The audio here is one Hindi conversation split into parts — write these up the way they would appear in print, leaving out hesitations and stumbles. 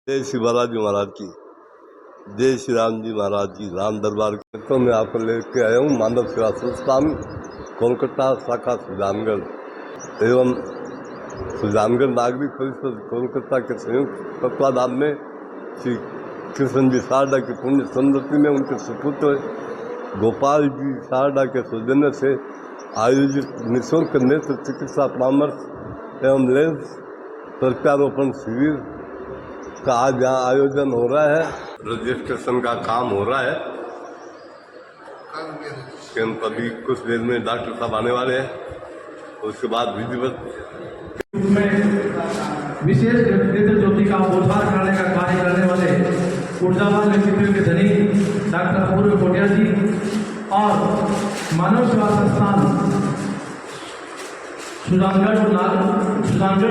जय श्री बालाजी महाराज की, जय श्री राम जी महाराज की। राम दरबार तो मैं आपको लेके आया हूँ मानव सेवा संस्थान कोलकाता शाखा सुजानगढ़ एवं सुजानगढ़ नागरिक परिषद कोलकाता के संयुक्त तत्वाधान में श्री कृष्ण जी सारदा की पुण्य स्मृति में उनके सुपुत्र गोपाल जी सारदा के सौजन्य से आयोजित निःशुल्क नेत्र चिकित्सा परामर्श एवं लेंस प्रत्यारोपण शिविर का आज यहाँ आयोजन हो रहा है। रजिस्ट्रेशन का काम हो रहा है। कैंप अभी कुछ देर में डॉक्टर साहब आने वाले हैं, उसके बाद विधिवत विशेष नेत्र ज्योति का बोधार कराने का कार्य करने वाले ऊर्जावान व्यक्तित्व के धनी डॉक्टर अपूर्व कोटिया जी और मानव सेवा संस्थान सुजानगढ़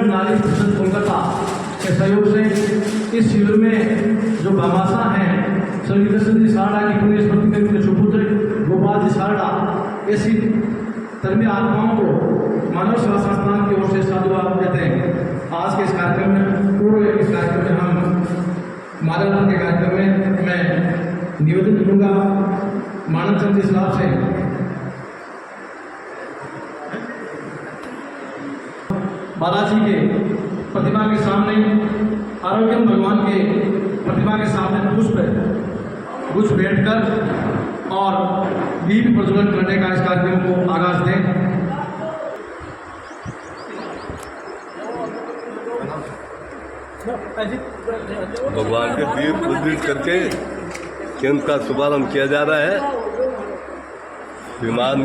नागरिक परिषद कोलकाता के सहयोग से इस शिविर में जो भामाशा हैं श्री कृष्ण जी सारदा की पुण्य स्मृति में उनके सुपुत्र गोपाल जी सारदा ऐसी धर्मी आत्माओं को मानव सेवा संस्थान की ओर से साधुवाद देते हैं। आज के इस कार्यक्रम में पूर्व इस कार्यक्रम में हम माल्यार्पण के कार्यक्रम में मैं निवेदन करूँगा मानव चंद जी साहब से बालाजी के प्रतिमा के सामने आरोग्य भगवान के प्रतिमा के सामने पुष्प बैठकर और दीप प्रज्वलन करने का इस कार्यक्रम को आगाज दें। भगवान के दीप प्रज्वलित करके केंद्र का शुभारंभ किया जा रहा है। विमान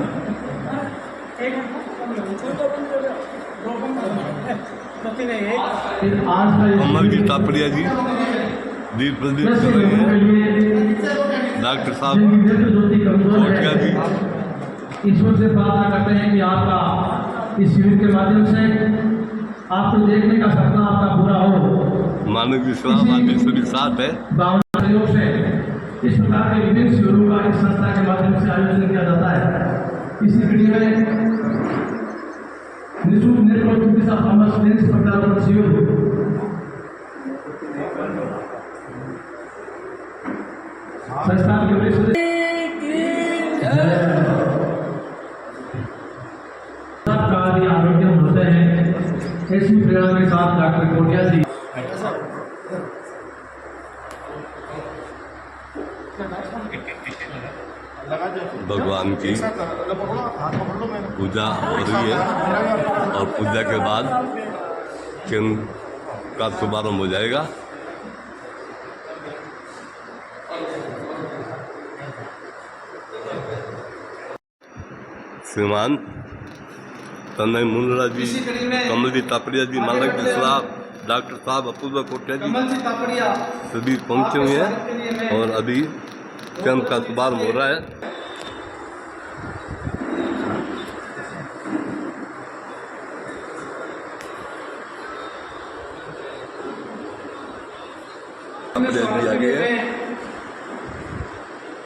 अमर जी तापड़िया जी दीप प्रज्वलित कर रहे हैं। डॉक्टर साहब कोटिया जी ईश्वर से प्रार्थना करते हैं कि आपका इस शिविर के माध्यम से आपको देखने का सपना आपका पूरा हो। मानव विश्वास आदेश्वरी साथ है। सहयोग से इस प्रकार के विभिन्न शिविरों का इस संस्था के माध्यम से आयोजन किया जाता है। इसी कड़ी में निःशुल्क नेत्र चिकित्सा परामर्श लेंस प्रत्यारोपण शिविर संस्थान के वरिष्ठ आरोग्य होते हैं। ऐसी प्रेरणा के साथ डॉक्टर कोटिया जी भगवान की पूजा हो रही है और पूजा के बाद केंद्र का शुभारंभ हो जाएगा। श्रीमान तनय मुंडरा जी, कमल जी तापड़िया जी, मालक जी साहब, डॉक्टर साहब अपूर्व कोटिया जी सभी पहुंचे हुए हैं और अभी कैंप का शुभारंभ हो रहा है।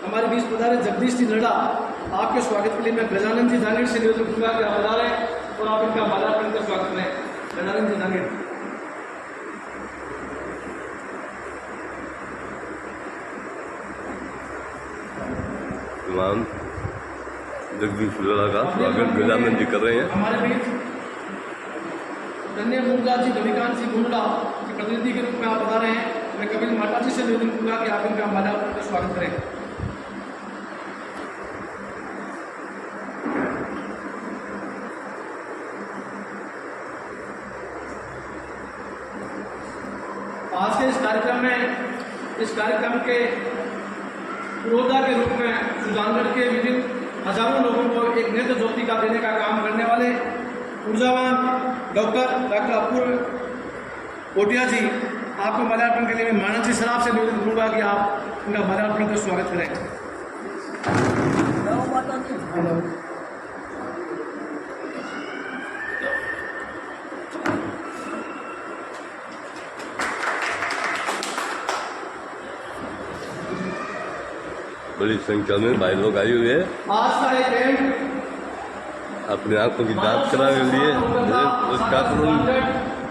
हमारे बीच पधारे जगदीश जी नड्डा, आपके स्वागत के लिए मैं गजानन जी दांगेड़ से निवेदन करूंगा कि आप पधारें और आप इनका माल्यार्पण कर स्वागत करें। गजानन जी दांगेड़। इमाम जगदीश नड्डा का स्वागत गजानन जी कर रहे हैं। हमारे बीच धन्य मुंगा जी रविकांत जी मुंडा के प्रतिनिधि के रूप में आप पधारे हैं। मैं कपिल माता जी से निवेदन करूंगा कि आप इनका माल्यार्पण कर स्वागत करें। आज के इस कार्यक्रम के पुरोधा के रूप में सुजानगढ़ के विभिन्न हजारों लोगों को एक नेत्र ज्योति का देने का काम करने वाले ऊर्जावान डॉक्टर अपूर्व कोटिया जी, आपको माल्यार्पण के लिए मैं मानव जी सराफ से निवेदन करूंगा कि आप उनका माल्यार्पण कर स्वागत करें। बड़ी संख्या में भाई लोग आए हुए हैं। आज का ये कैंप अपने आंखों की जांच कराने के लिए,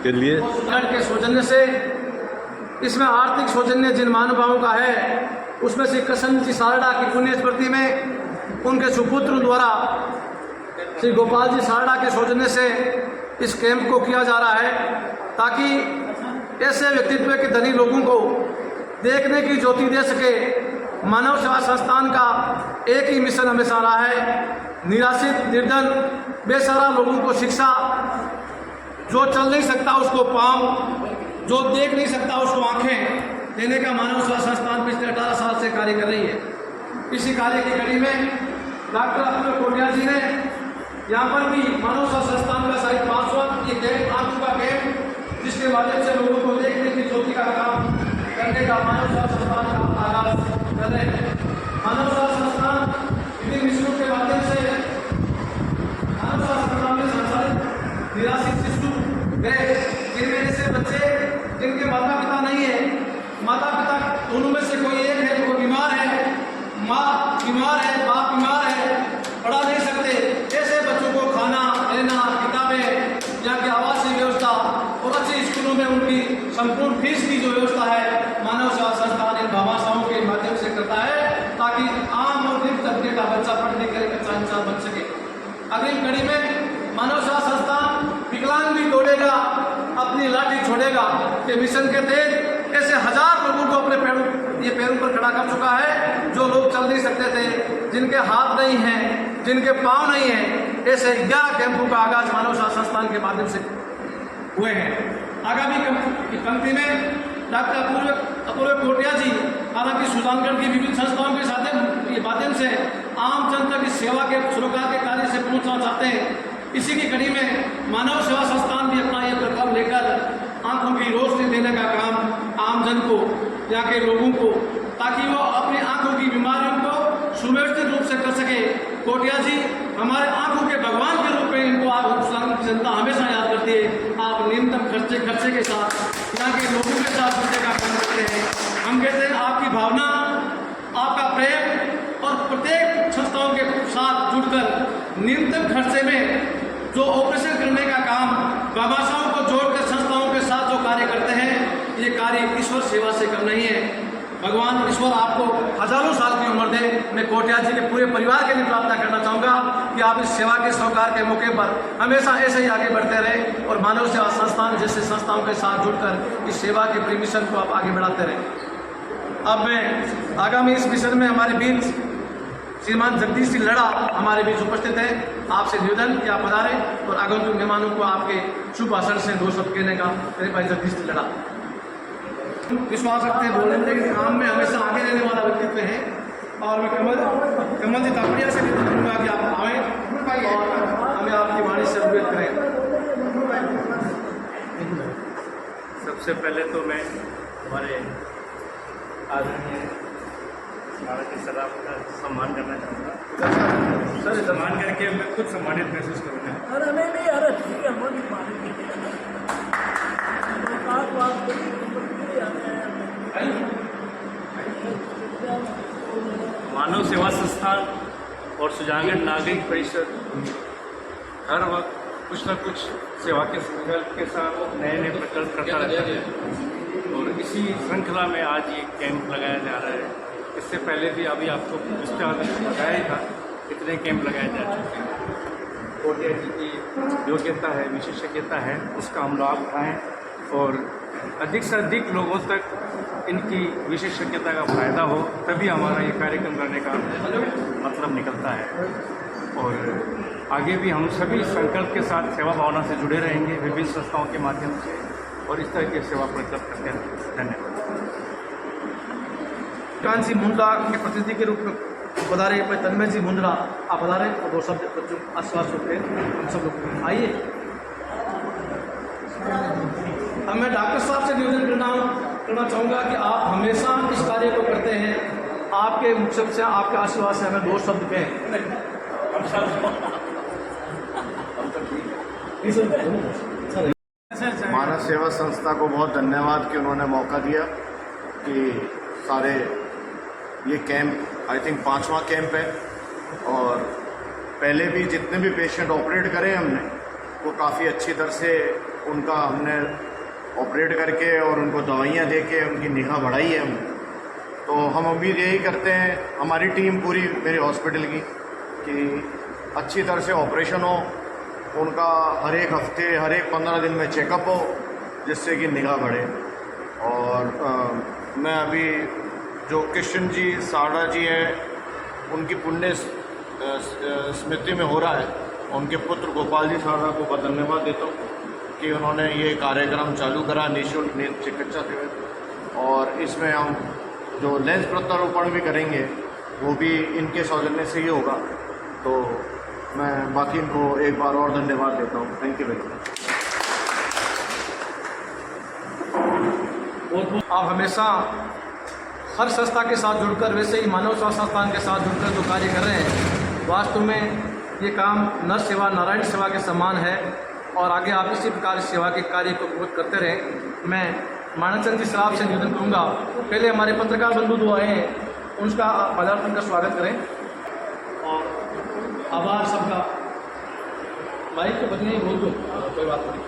के लिए के सौजन्य से इसमें आर्थिक सौजन्य जिन महानुभावों का है उसमें श्री कृष्ण जी सारड़ा की पुण्य स्मृति में उनके सुपुत्र द्वारा श्री गोपाल जी सारड़ा के सौजन्य से इस कैंप को किया जा रहा है, ताकि ऐसे व्यक्तित्व के धनी लोगों को देखने की ज्योति दे सके। मानव सेवा संस्थान का एक ही मिशन हमेशा रहा है, निराश्रित निर्धन बेसहारा लोगों को शिक्षा, जो चल नहीं सकता उसको पाँव, जो देख नहीं सकता उसको आंखें देने का मानव सेवा संस्थान पिछले 18 साल से कार्य कर रही है। इसी कार्य की कड़ी में डॉक्टर अतुल कोटिया जी ने यहाँ पर भी मानव सेवा संस्थान का शायद 5वां ये कैंप, आंखों का कैंप, जिसके माध्यम से लोगों को देखने की ज्योति का काम करने का मानव सेवा संस्थान का आगाज कर रहे हैं। मानव सेवा संस्थान विभिन्न मिशनों के माध्यम से मानव सेवा संस्थान में संचालित निराश्रित शिशु गृह, जिनमें ऐसे बच्चे जिनके माता पिता नहीं है, माता पिता दोनों में से कोई एक है, वो बीमार है, माँ बीमार है, बाप बीमार है, पढ़ा नहीं सकते, ऐसे बच्चों को खाना लेना, किताबें, यहाँ की आवासीय व्यवस्था और अच्छे स्कूलों में उनकी संपूर्ण फीस की जो व्यवस्था है मानव सेवा संस्थान इन भामाशाहों के माध्यम से करता है, ताकि आम और निम्न तबके का बच्चा पढ़ लिख कर अच्छा इंसान बन सके। अगली कड़ी में मानव सेवा संस्थान विकलांग भी दौड़ेगा, अपनी लाठी छोड़ेगा कि मिशन के तहत ऐसे 1000 लोगों को अपने पैरों पर खड़ा कर चुका है, जो लोग चल नहीं सकते थे, जिनके हाथ नहीं हैं, जिनके पाँव नहीं हैं। ऐसे 11 कैंपों का आगाज मानव सेवा संस्थान के माध्यम से हुए हैं। आगामी पंक्ति में डॉक्टर अपूर्व कोटिया जी हालांकि सुजानगढ़ की विभिन्न संस्थाओं के माध्यम से आम जनता की सेवा के सरोकार के कार्य से पहुंचना चाहते हैं। इसी की कड़ी में मानव सेवा संस्थान भी अपना ये प्रकल्प लेकर आंखों की रोशनी देने का काम आम जन को, यहाँ के लोगों को, ताकि वो अपनी आंखों की बीमारियों को सुव्यवस्थित रूप से कर सके। कोटिया जी हमारे आंखों के भगवान के रूप में इनको आप की जनता हमेशा याद करती है। आप न्यूनतम खर्चे के साथ यहाँ के लोगों के साथ जुड़ने का काम करते हैं। हम कहते हैं आपकी भावना, आपका प्रेम और प्रत्येक संस्थाओं के साथ जुड़कर न्यूनतम खर्चे में जो ऑपरेशन करने का काम भामाशाहों को जोड़कर संस्थाओं के साथ जो कार्य करते हैं, ये कार्य ईश्वर सेवा से कम नहीं है। भगवान ईश्वर आपको हजारों साल की उम्र दे। मैं कोटिया जी के पूरे परिवार के लिए प्रार्थना करना चाहूँगा कि आप इस सेवा के सौकार के मौके पर हमेशा ऐसे ही आगे बढ़ते रहें और मानव सेवा संस्थान जैसे संस्थाओं के साथ जुड़कर इस सेवा के प्री मिशन को आप आगे बढ़ाते रहें। अब मैं आगामी इस मिशन में हमारे बीच श्रीमान जगदीश सिंह लड़ा हमारे बीच उपस्थित हैं। आपसे निवेदन कि आप पधारें और आगंतुक मेहमानों को आपके शुभ भाषण से 2 शब्द कहने का मेरे भाई जगदीश सिंह लड़ा। विश्वास रखते हैं बोलने में, लेकिन काम में हमेशा आगे रहने वाला व्यक्तित्व है। और मैं कमल जी तापड़िया से निवेदन करूँगा कि आप आएँ और हमें आपकी वाणी से अवगत करें। सबसे पहले तो मैं हमारे आदरणीय भारत की सलाह का सम्मान करना चाहूँगा। सर सम्मान करके मैं खुद सम्मानित महसूस करूँगा। अरे नहीं अरे ठीक है, मानव सेवा संस्थान और सुजानगढ़ नागरिक परिषद हर वक्त कुछ न कुछ सेवा के संकल्प के साथ नए नए प्रकल्प करता रहता है और इसी श्रृंखला में आज ये कैंप लगाया जा रहा है। इससे पहले भी अभी आपको विस्तार बताया ही था कितने कैंप लगाए जा चुके हैं। कोटिया जी की योग्यता है, विशेषज्ञता है, उसका हम लाभ उठाएँ और अधिक से अधिक लोगों तक इनकी विशेषज्ञता का फ़ायदा हो, तभी हमारा ये कार्यक्रम करने का मतलब निकलता है। और आगे भी हम सभी संकल्प के साथ सेवा भावना से जुड़े रहेंगे विभिन्न संस्थाओं के माध्यम से और इस तरह की सेवा प्रकल्प करते हैं। धन्यवाद। कांसी मुंडा के प्रतिनिधि के रूप में पधारे तन्मय जी मुंद्रा, आप पधारे और 2 शब्द बच्चों आश्वास होते हैं। हम सब लोग आइए। अब मैं डॉक्टर साहब से निवेदन करना चाहूँगा कि आप हमेशा इस कार्य को करते हैं। आपके मुख से, आपके आशीर्वाद से हमें 2 शब्द कहें। मानव सेवा संस्था को बहुत धन्यवाद कि उन्होंने मौका दिया कि सारे ये कैंप आई थिंक 5वां कैंप है और पहले भी जितने भी पेशेंट ऑपरेट करे हमने वो काफ़ी अच्छी तरह से उनका हमने ऑपरेट करके और उनको दवाइयाँ दे के उनकी निगाह बढ़ाई है हमने। तो हम उम्मीद यही करते हैं, हमारी टीम पूरी मेरे हॉस्पिटल की, कि अच्छी तरह से ऑपरेशन हो, उनका हर एक हफ्ते हर एक 15 दिन में चेकअप हो, जिससे कि निगाह बढ़े। और मैं अभी जो किशन जी साड़ा जी हैं, उनकी पुण्य स्मृति में हो रहा है, उनके पुत्र गोपाल जी साड़ा को बहुत धन्यवाद देता हूँ कि उन्होंने ये कार्यक्रम चालू करा निःशुल्क नेत्र चिकित्सा शिविर। और इसमें हम जो लेंस प्रत्यारोपण भी करेंगे वो भी इनके सौजन्य से ही होगा। तो मैं बाकी इनको एक बार और धन्यवाद देता हूँ। Thank you very much. आप हमेशा हर संस्था के साथ जुड़कर, वैसे ही मानव स्वास्थ्य संस्थान के साथ जुड़कर जो कार्य कर रहे हैं, वास्तव में ये काम नर सेवा नारायण सेवा के समान है और आगे आप इसी प्रकार सेवा के कार्य को बहुत करते रहें। मैं मानचंद जी सराफ से निवेदन करूँगा, पहले हमारे पत्रकार बंधु जो आए हैं उनका पदार्पण का स्वागत करें और आभार सबका। माइक तो बदले ही बोल दो, कोई बात नहीं।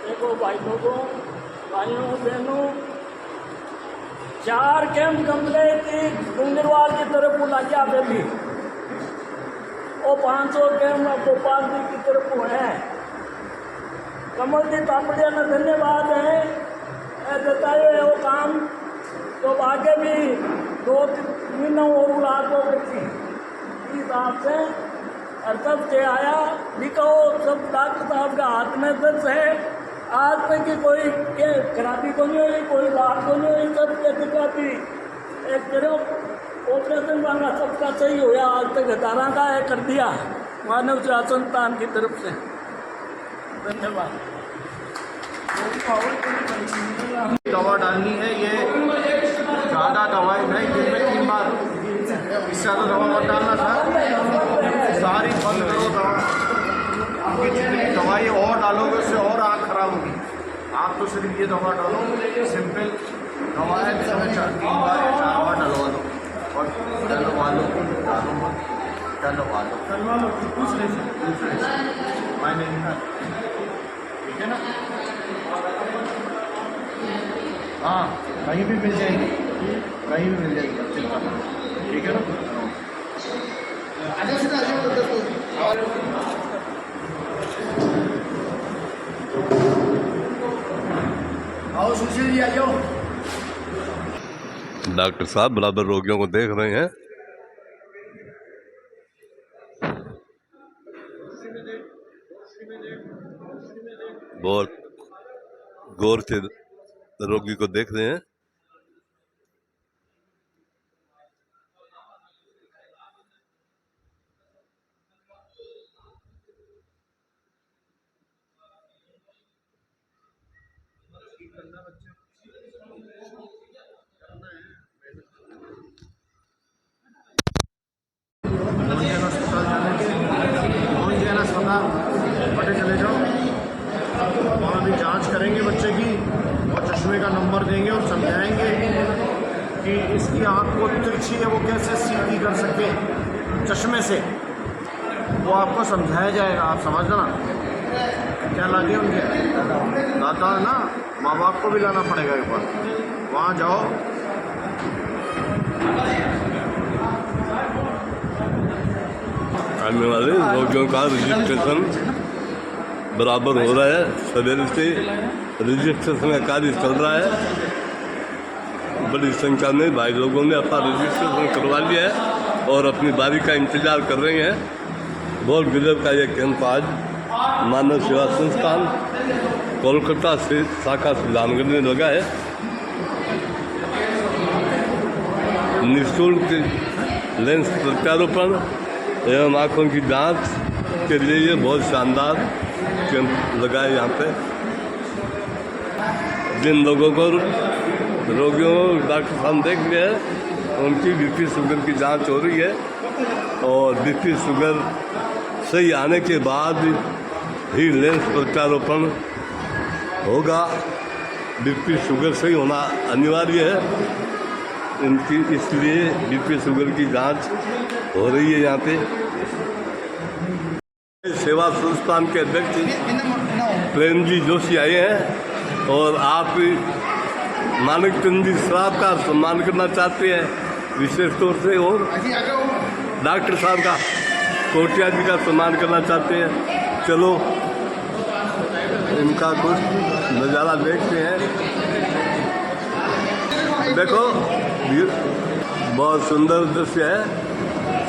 देखो भाई लोगों, भाइयों बहनों, 4 कैंप कंप्लीट थी गुंगरवाल की तरफ बुला के आते भी, और 500 कैंप गोपाल जी की तरफ है। कमल जी तापड़िया ने धन्यवाद है बताए हुए वो काम। तो आगे भी 2-3 महीनों और उड़ा दो व्यक्ति इस हिसाब से और सब से आया भी कहो, सब डॉक्टर साहब का हाथ में दर्द है। आज तक की कोई खराबी को नहीं हुई, कोई बात को नहीं हुई, सब काफ़ी एक तरफ ऑपरेशन वाला सबका सही हुआ। आज तक 18 का है कर दिया मानव सेवा संस्थान की तरफ से। धन्यवाद। दवा डालनी है, ये ज़्यादा दवाई नहीं, दिन में 3 बार, इससे ज़्यादा दवा मत डालना था। सारी बंद करो दवा, आपकी जितनी दवाई और डालोगे उससे और आँख खराब होगी। आप तो सिर्फ ये दवा डालो, सिंपल दवा है, दिन में 3 बार या 4 बार डलवा दो और डलवा लो, डलवा लो दूसरे से मैंने ठीक है ना। हाँ, कहीं भी मिल जाएगी, कहीं भी मिल जाएगी, चिंता नहीं, ठीक है ना। आओ सुशील जी, आ जाओ। डॉक्टर साहब बराबर रोगियों को देख रहे हैं। बहुत गौर से रोगी को देख रहे हैं। बड़े चले जाओ, वहाँ भी जांच करेंगे बच्चे की और चश्मे का नंबर देंगे और समझाएंगे कि इसकी आँख को तिरछी है वो कैसे सीधी कर सके चश्मे से, वो आपको समझाया जाएगा। आप समझना क्या लगे उनके दादा है ना, माँ बाप को भी लाना पड़ेगा एक बार, वहाँ जाओ। आने वाले रोगियों का रजिस्ट्रेशन बराबर हो रहा है, सवेरे से रजिस्ट्रेशन का कार्य चल रहा है। बड़ी संख्या में भाई लोगों ने अपना रजिस्ट्रेशन करवा लिया है और अपनी बारी का इंतजार कर रहे हैं। बहुत गजब का यह कैंप आज मानव सेवा संस्थान कोलकाता से शाखा सुजानगढ़ में लगा है। निःशुल्क लेंस प्रत्यारोपण एवं आँखों की जांच के लिए ये बहुत शानदार कैंप लगा है। यहाँ पे जिन लोगों को रोगियों डॉक्टर साहब देख रहे हैं उनकी बीपी शुगर की जांच हो रही है और बीपी शुगर सही आने के बाद ही लेंस प्रत्यारोपण होगा। बीपी शुगर सही होना अनिवार्य है इनकी, इसलिए बीपी शुगर की जांच हो रही है यहाँ पे। सेवा संस्थान के अध्यक्ष प्रेमजी जोशी आए हैं और आप मानिक चंद जी सराफ का सम्मान करना चाहते हैं विशेष तौर से, और डॉक्टर साहब का कोटिया जी का सम्मान करना चाहते हैं। चलो इनका कुछ नज़ारा देखते हैं। देखो ये बहुत सुंदर दृश्य है।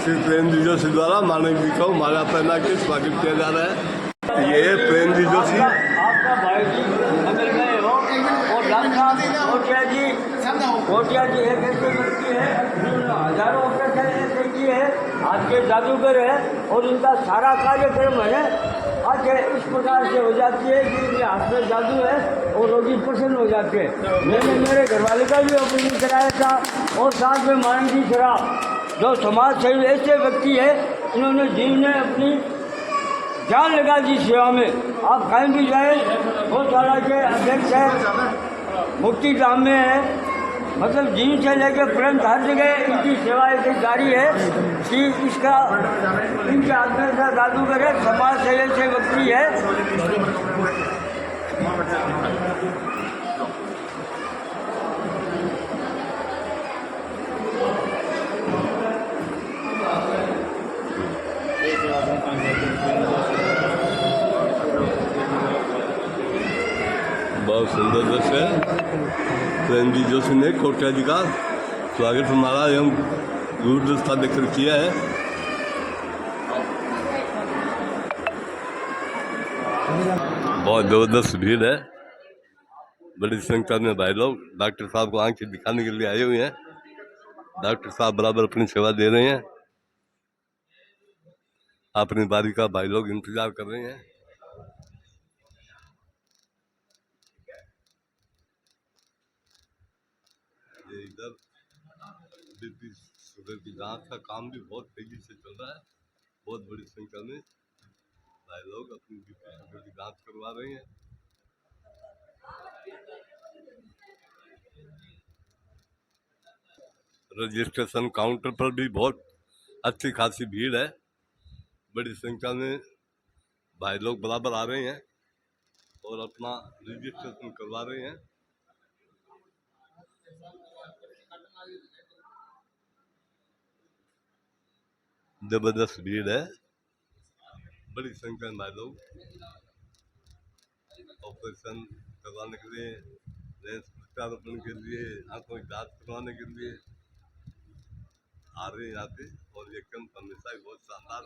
श्री प्रेमजी जोशी द्वारा मानक जी को माला पहना के स्वागत किया जा रहा है। ये प्रेमजी जोशी आपका भाई जी मिल गए हो, और डॉक्टर कोटिया जी एक ऐसे व्यक्ति है जिन्होंने हजारों ऑपरेशन ऐसे किए हैं, आज के जादूगर है, और उनका सारा कार्यक्रम है आज इस प्रकार से हो जाती है कि इनके हाथ में जादू है और रोगी प्रसन्न हो जाते हैं। मैंने मेरे घरवाले का भी ऑपरेशन कराया था, और साथ में मानक जी शराब जो समाज सेवी ऐसे व्यक्ति है, इन्होंने जीव ने अपनी जान लगा दी सेवा में। आप कहीं भी जाए, गौशाला के अध्यक्ष है, मुक्ति धाम में है, मतलब जीव से लेकर प्रेम हर जगह इनकी सेवा ऐसी जारी है कि इसका इनके आत्मा से जादूगर है, समाज सेवी से व्यक्ति है। बहुत सुंदर दृश्य है। प्रेमजी जोशी ने कोटिया जी का स्वागत हमारा एवं दूरदर्शिता देखकर किया है। बहुत ज़बरदस्त भीड़ है, बड़ी संख्या में भाई लोग डॉक्टर साहब को आंखें दिखाने के लिए आए हुए हैं। डॉक्टर साहब बराबर अपनी सेवा दे रहे हैं, अपनी बारी का भाई लोग इंतजार कर रहे हैं। ये इधर बीपी शुगर की जांच का काम भी बहुत तेजी से चल रहा है। बहुत बड़ी संख्या में भाई लोग अपनी बीपी शुगर की जांच करवा रहे हैं। रजिस्ट्रेशन काउंटर पर भी बहुत अच्छी खासी भीड़ है, बड़ी संख्या में भाई लोग बराबर आ रहे हैं और अपना रजिस्ट्रेशन करवा रहे हैं। जबरदस्त भीड़ है, बड़ी संख्या में भाई लोग ऑपरेशन करवाने के लिए, लेंस प्रत्यारोपण के लिए, आंखों की जांच करवाने के लिए आ रहे हैं यहाँ पे। और ये कैंप हमेशा ही बहुत शानदार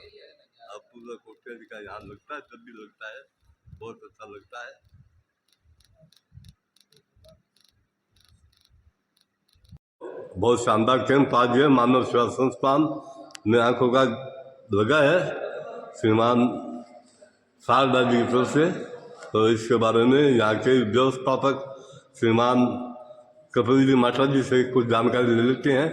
अपूर्व कोटिया जी का यहाँ लगता है, जब भी लगता है बहुत अच्छा लगता है। बहुत शानदार कैंप आज है मानव सेवा संस्थान में आंखों का लगा है श्रीमान शारदा जी की तरफ से। तो इसके बारे में यहाँ के व्यवस्थापक श्रीमान कपिल जी माटा जी से कुछ जानकारी ले लेते हैं।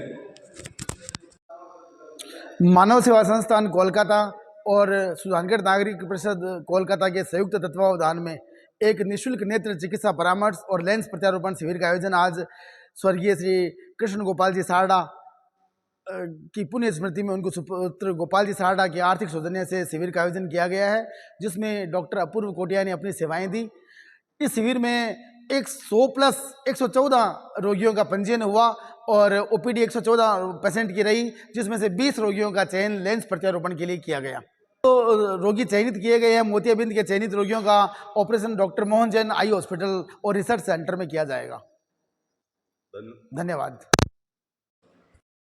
मानव सेवा संस्थान कोलकाता और सुजानगढ़ नागरिक परिषद कोलकाता के संयुक्त तत्वावधान में एक निःशुल्क नेत्र चिकित्सा परामर्श और लेंस प्रत्यारोपण शिविर का आयोजन आज स्वर्गीय श्री कृष्ण गोपाल जी सारडा की पुण्य स्मृति में उनको सुपुत्र गोपाल जी सारडा के आर्थिक सौजन्य से शिविर का आयोजन किया गया है, जिसमें डॉक्टर अपूर्व कोटिया ने अपनी सेवाएं दी। इस शिविर में 100 प्लस 114 रोगियों का पंजीयन हुआ और ओपीडी 114 पेशेंट की रही, जिसमें से 20 रोगियों का चयन लेंस प्रत्यारोपण के लिए किया गया। तो रोगी चयनित किए गए हैं। मोतियाबिंद के चयनित रोगियों का operation doctor Mohan Jain eye hospital और रिसर्च सेंटर में किया जाएगा। धन्यवाद।